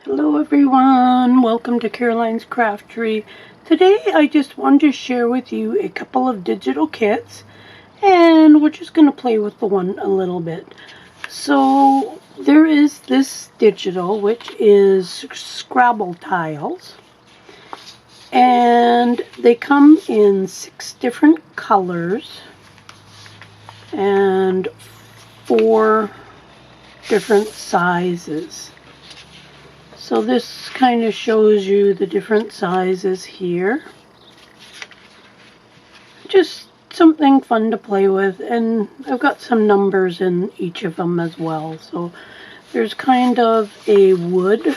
Hello everyone, welcome to Caroline's Craftery. Today I just wanted to share with you a couple of digital kits, and we're just going to play with the one a little bit. So there is this digital, which is Scrabble tiles, and they come in 6 different colors and 4 different sizes. So this kind of shows you the different sizes here. Just something fun to play with, and I've got some numbers in each of them as well. So there's kind of a wood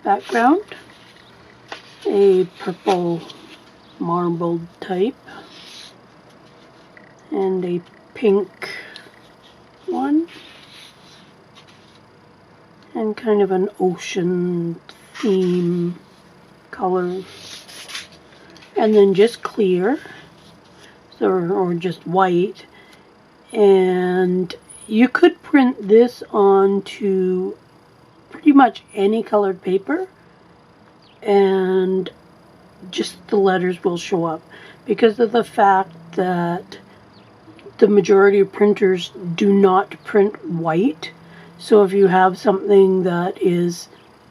background, a purple marbled type, and a pink one, and kind of an ocean theme color, and then just clear, or just white. And you could print this onto pretty much any colored paper and just the letters will show up, because of the fact that the majority of printers do not print white. So if you have something that is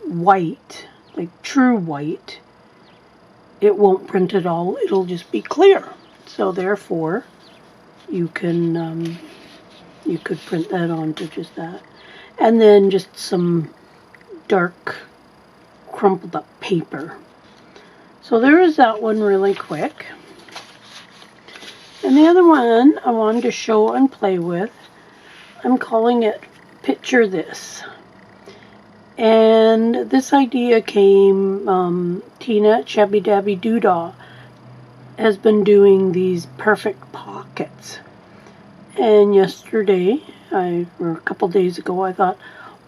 white, like true white, it won't print at all. It'll just be clear. So therefore, you could print that onto just that. And then just some dark crumpled up paper. So there is that one really quick. And the other one I wanted to show and play with, I'm calling it Picture This. And this idea came, Tina at Shabbydabbydodah has been doing these perfect pockets. And yesterday, or a couple days ago, I thought,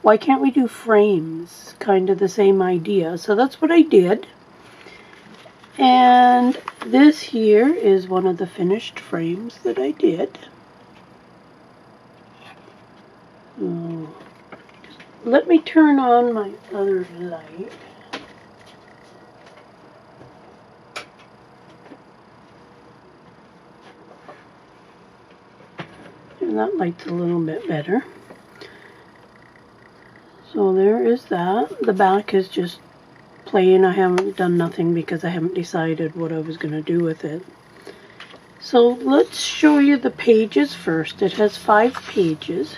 why can't we do frames? Kind of the same idea. So that's what I did. And this here is one of the finished frames that I did. Let me turn on my other light. And that light's a little bit better. So there is that. The back is just plain. I haven't done nothing because I haven't decided what I was going to do with it. So let's show you the pages first. It has 5 pages.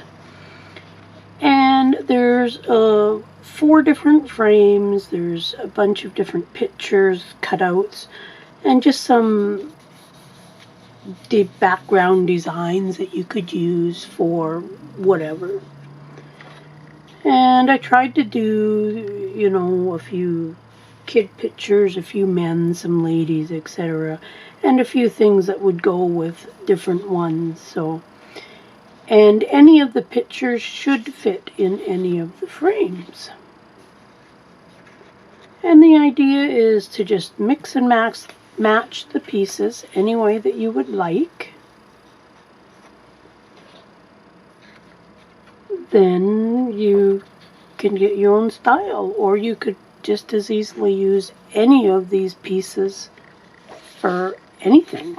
And there's 4 different frames. There's a bunch of different pictures, cutouts, and just some deep background designs that you could use for whatever. And I tried to do, you know, a few kid pictures, a few men, some ladies, etc., and a few things that would go with different ones. So, and any of the pictures should fit in any of the frames. And the idea is to just mix and match the pieces any way that you would like. Then you can get your own style, or you could just as easily use any of these pieces for anything.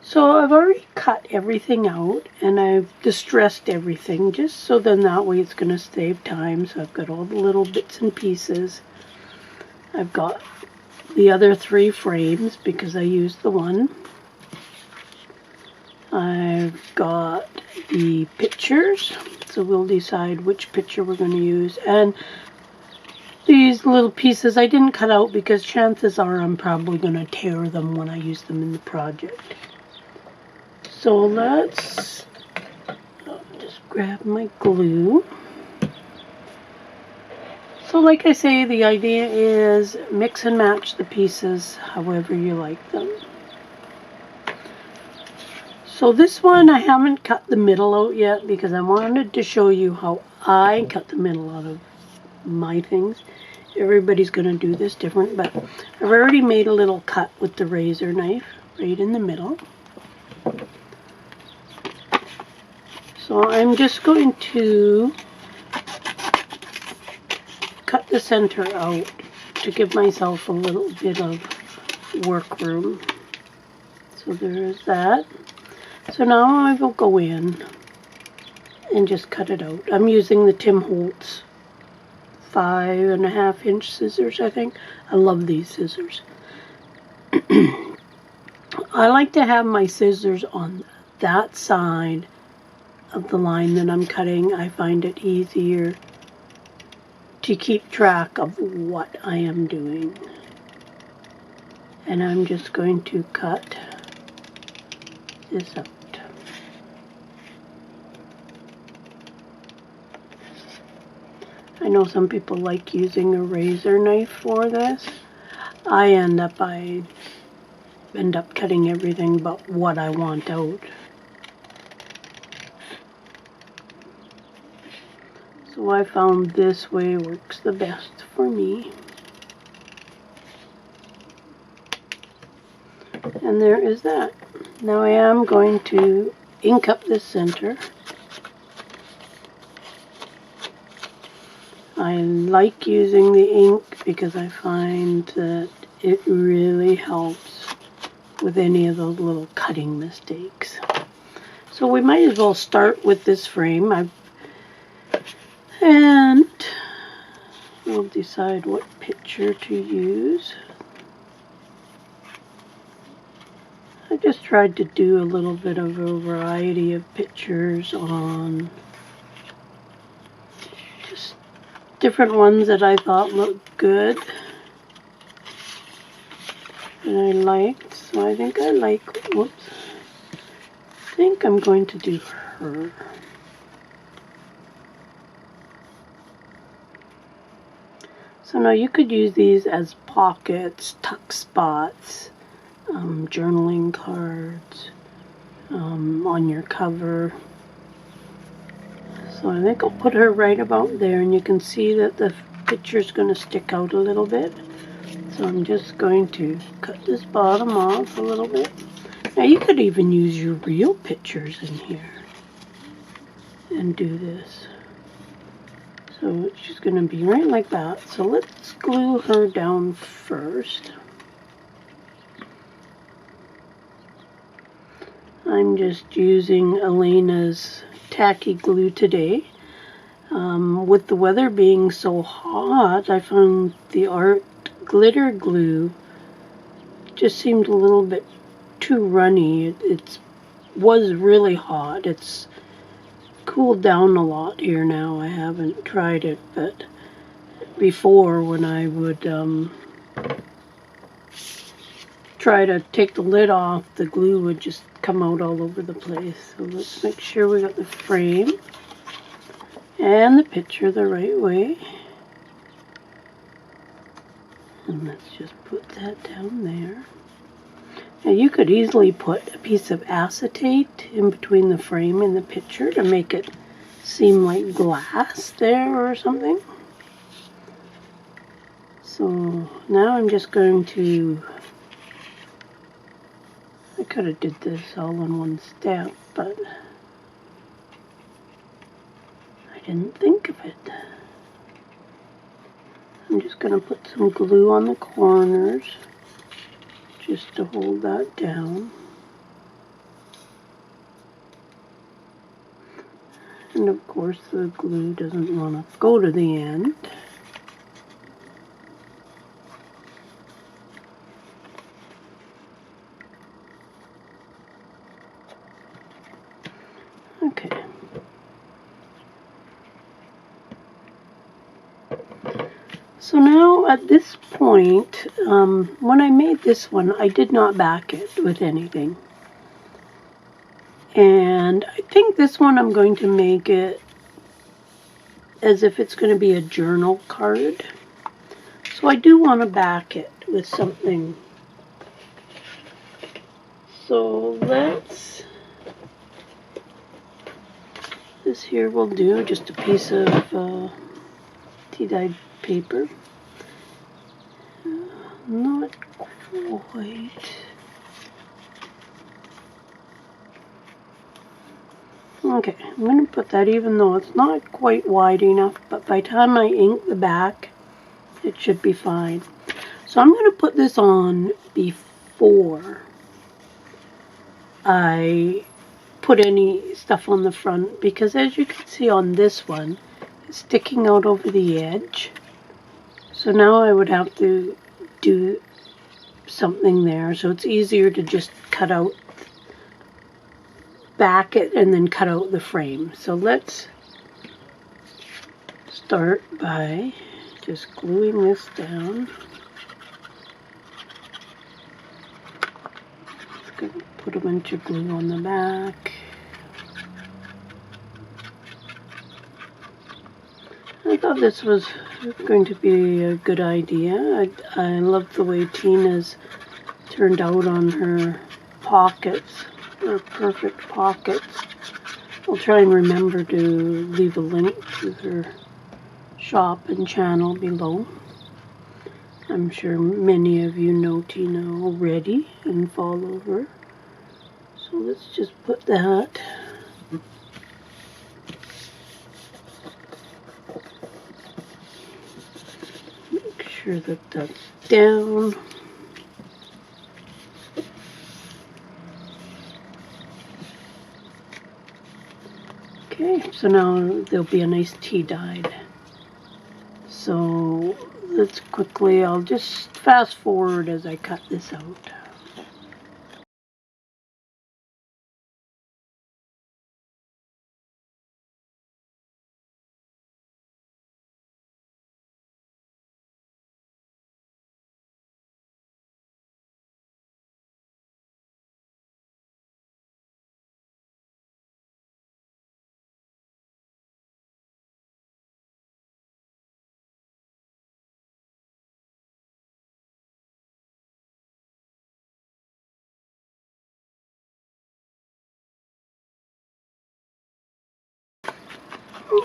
So I've already cut everything out, and I've distressed everything just so then that way it's going to save time. So I've got all the little bits and pieces. I've got the other 3 frames because I used the one. I've got the pictures, so we'll decide which picture we're going to use. And these little pieces I didn't cut out because chances are I'm probably going to tear them when I use them in the project. So let's just grab my glue. So like I say, the idea is mix and match the pieces however you like them. So this one I haven't cut the middle out yet because I wanted to show you how I cut the middle out of my things. Everybody's going to do this different, but I've already made a little cut with the razor knife right in the middle. So I'm just going to cut the center out to give myself a little bit of work room. So there's that. So now I will go in and just cut it out. I'm using the Tim Holtz 5.5-inch scissors, I think. I love these scissors. I like to have my scissors on that side of the line that I'm cutting. I find it easier to keep track of what I am doing. And I'm just going to cut this out. I know some people like using a razor knife for this. I end up cutting everything but what I want out. So I found this way works the best for me. And there is that. Now I am going to ink up the center. I like using the ink because I find that it really helps with any of those little cutting mistakes. So we might as well start with this frame. And we'll decide what picture to use. I just tried to do a little bit of a variety of pictures on just different ones that I thought looked good and I liked. So I think I think I'm going to do her. So now you could use these as pockets, tuck spots, journaling cards, on your cover. So I think I'll put her right about there, and you can see that the picture is going to stick out a little bit. So I'm just going to cut this bottom off a little bit. Now you could even use your real pictures in here and do this. So she's going to be right like that. So let's glue her down first. I'm just using Elena's tacky glue today. With the weather being so hot, I found the Art glitter glue just seemed a little bit too runny. It was really hot. It's cooled down a lot here now. I haven't tried it, but before when I would try to take the lid off, the glue would just come out all over the place. So let's make sure we got the frame and the picture the right way. And let's just put that down there. Now you could easily put a piece of acetate in between the frame and the picture to make it seem like glass there or something. So now I'm just going to, I could have did this all in one step, but I didn't think of it. I'm just going to put some glue on the corners just to hold that down. And of course the glue doesn't want to go to the end. Okay. So now at this point, when I made this one, I did not back it with anything. And I think this one I'm going to make it as if it's going to be a journal card. So I do want to back it with something. So this here will do, just a piece of tea-dyed paper. Not quite. Okay, I'm going to put that, even though it's not quite wide enough, but by the time I ink the back, it should be fine. So I'm going to put this on before I put any stuff on the front, because as you can see on this one, it's sticking out over the edge. So now I would have to do something there, so it's easier to just cut out, back it, and then cut out the frame. So let's start by just gluing this down. Just going to put a bunch of glue on the back. I thought this was going to be a good idea. I love the way Tina's turned out on her pockets. They're perfect pockets. I'll try and remember to leave a link to her shop and channel below. I'm sure many of you know Tina already and follow her. So let's just put that. Make sure that that's down. Okay, so now there'll be a nice tea dyed. So let's quickly, I'll just fast forward as I cut this out.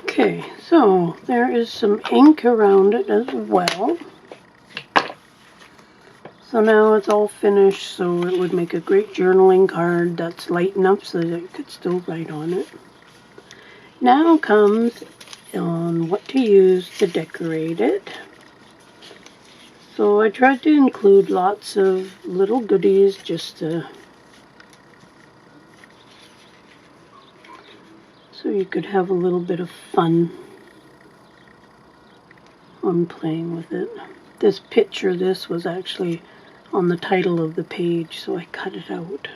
Okay, so there is some ink around it as well. So now it's all finished, so it would make a great journaling card that's light enough so that you could still write on it. Now comes on what to use to decorate it. So I tried to include lots of little goodies just to, so you could have a little bit of fun on playing with it. This picture, this was actually on the title of the page, so I cut it out.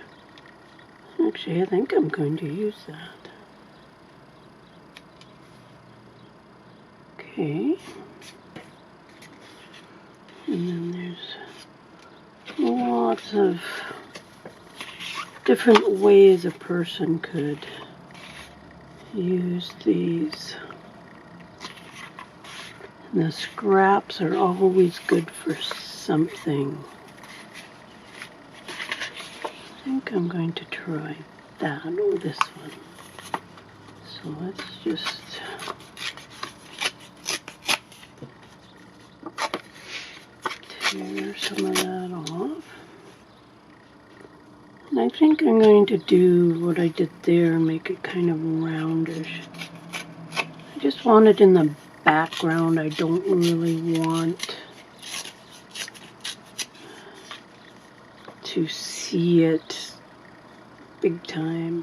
Actually, I think I'm going to use that. Okay. And then there's lots of different ways a person could use these. And the scraps are always good for something. I think I'm going to try that or this one. So let's just tear some of that off. And I think I'm going to do what I did there, make it kind of roundish. I just want it in the background. I don't really want to see it big time.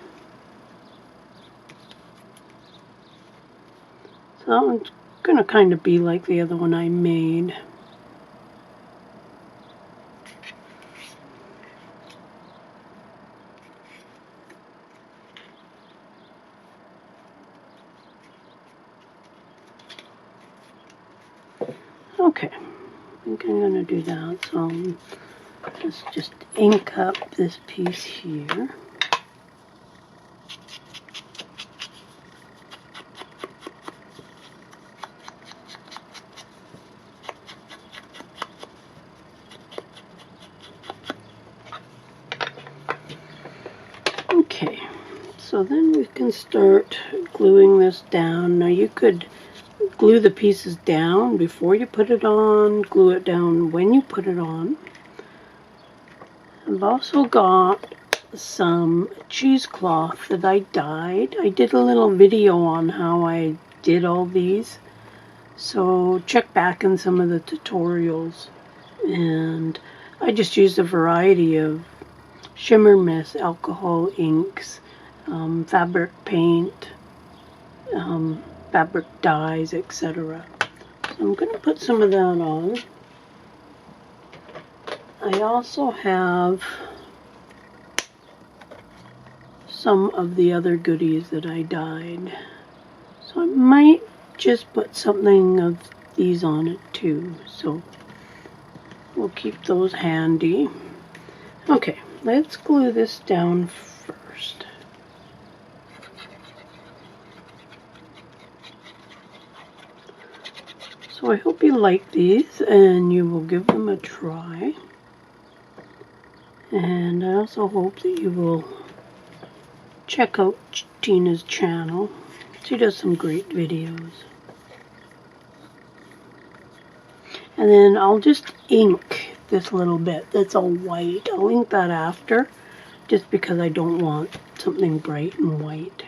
So it's going to kind of be like the other one I made. Okay, I think I'm going to do that. So let's just ink up this piece here. Okay, so then we can start gluing this down. Now you could glue the pieces down before you put it on, glue it down when you put it on. I've also got some cheesecloth that I dyed. I did a little video on how I did all these, so check back in some of the tutorials. And I just used a variety of shimmer mist, alcohol inks, fabric paint, fabric dyes, etc. So I'm going to put some of that on. I also have some of the other goodies that I dyed. So I might just put something of these on it too. So we'll keep those handy. Okay, let's glue this down first. So I hope you like these and you will give them a try. And I also hope that you will check out Tina's channel. She does some great videos. And then I'll just ink this little bit that's all white. I'll ink that after, just because I don't want something bright and white.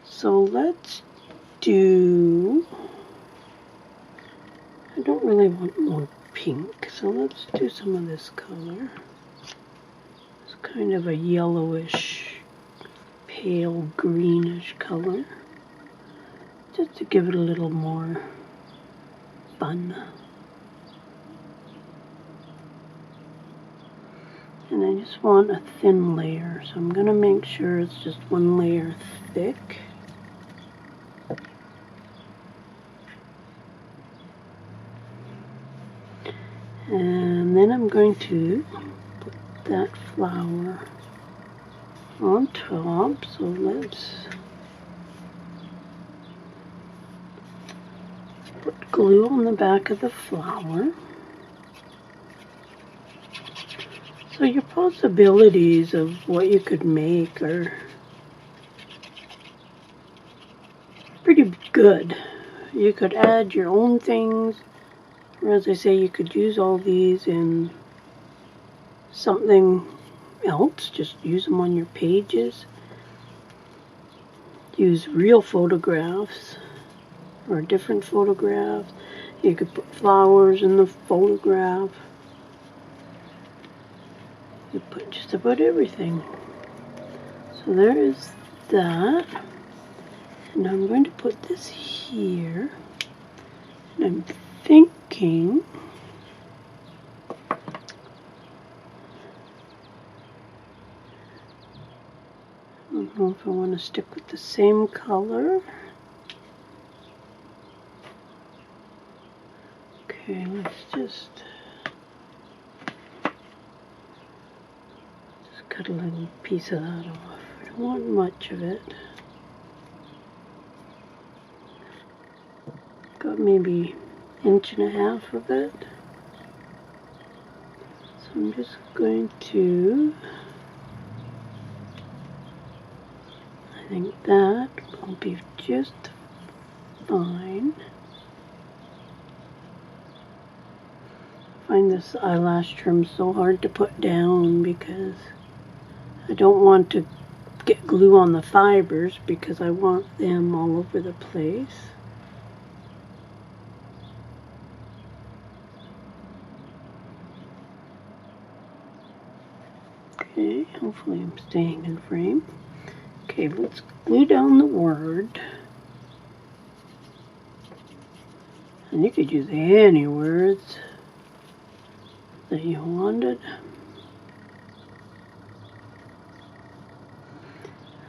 So let's do, I don't really want more pink, so let's do some of this color. It's kind of a yellowish, pale greenish color, just to give it a little more fun. And I just want a thin layer, so I'm going to make sure it's just one layer thick. And then I'm going to put that flower on top, so let's put glue on the back of the flower. So your possibilities of what you could make are pretty good. You could add your own things, or as I say, you could use all these in something else. Just use them on your pages. Use real photographs or different photographs. You could put flowers in the photograph. You put just about everything. So there is that. And I'm going to put this here. And I'm thinking I don't know if I want to stick with the same color. Okay, let's just cut a little piece of that off. I don't want much of it. Got maybe an inch and a half of it. So I'm just going to, I think that will be just fine. I find this eyelash trim so hard to put down because I don't want to get glue on the fibers because I want them all over the place. Okay, hopefully I'm staying in frame. Okay, let's glue down the word. And you could use any words that you wanted.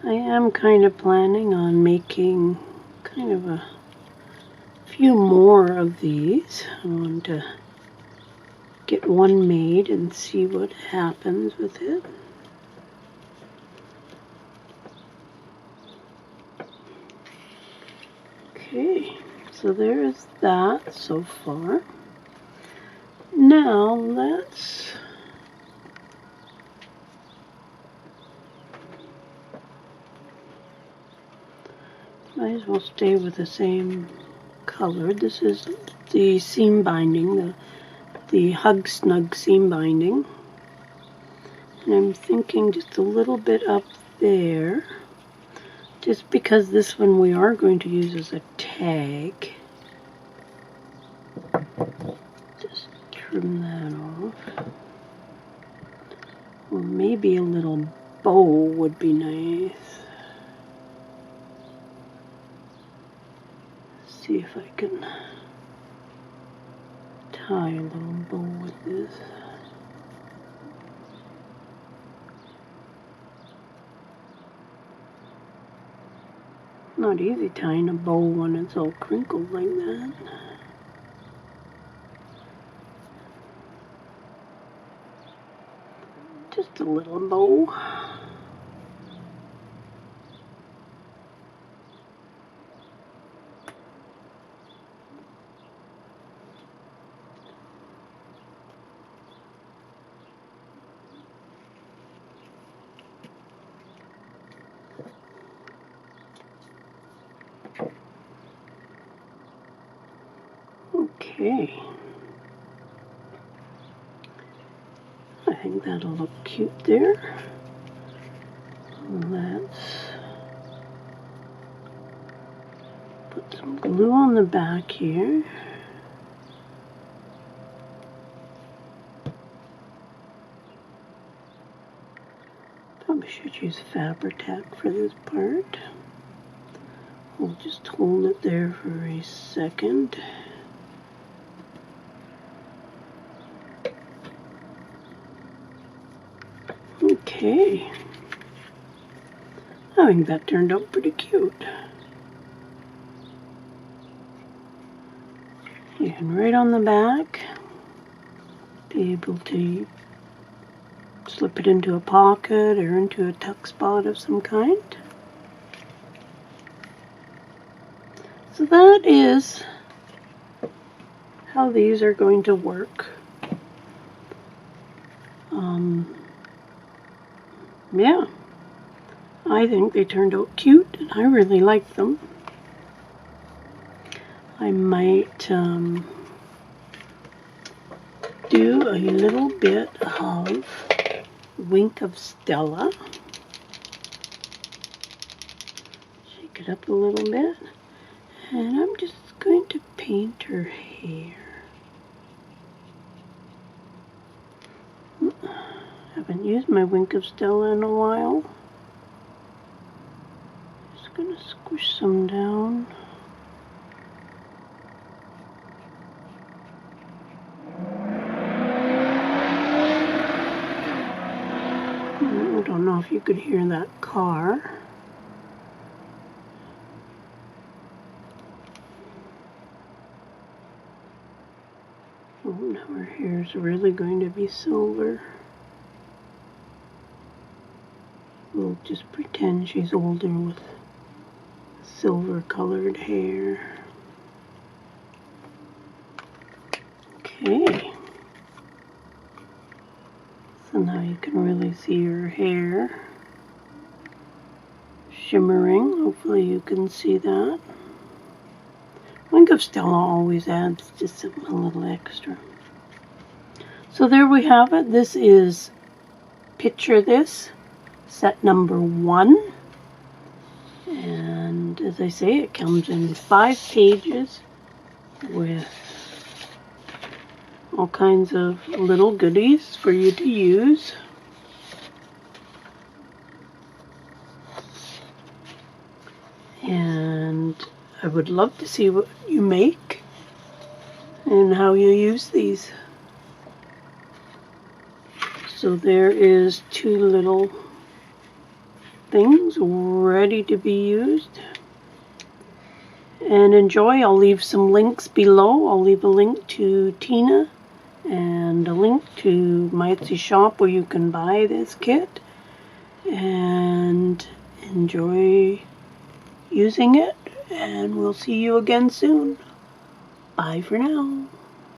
I am kind of planning on making kind of a few more of these. I want to get one made and see what happens with it. Okay, so there is that so far. Now let's might as well stay with the same color. This is the seam binding, the Hug Snug seam binding. And I'm thinking just a little bit up there, just because this one we are going to use as a tag. Just trim that off. Or maybe a little bow would be nice. See if I can tie a little bow with this. Not easy tying a bow when it's all crinkled like that. Just a little bow. Okay. I think that'll look cute there. Let's put some glue on the back here. Probably should use Fabri-Tac for this part. We'll just hold it there for a second. Okay. I think that turned out pretty cute. You can right on the back be able to slip it into a pocket or into a tuck spot of some kind. So that is how these are going to work. Yeah, I think they turned out cute and I really like them. I might do a little bit of Wink of Stella. Shake it up a little bit. And I'm just going to paint her hair. Haven't used my Wink of Stella in a while. Just going to squish some down. I don't know if you could hear that car. Oh, now her hair's really going to be silver. We'll just pretend she's older with silver colored hair. Okay. So now you can really see her hair shimmering. Hopefully you can see that. Wink of Stella always adds just a little extra. So there we have it. This is Picture This, set number 1. And as I say, it comes in 5 pages with all kinds of little goodies for you to use. And I would love to see what you make and how you use these. So there is 2 little things ready to be used. And enjoy. I'll leave some links below. I'll leave a link to Tina and a link to my Etsy shop where you can buy this kit. And enjoy using it. And we'll see you again soon. Bye for now.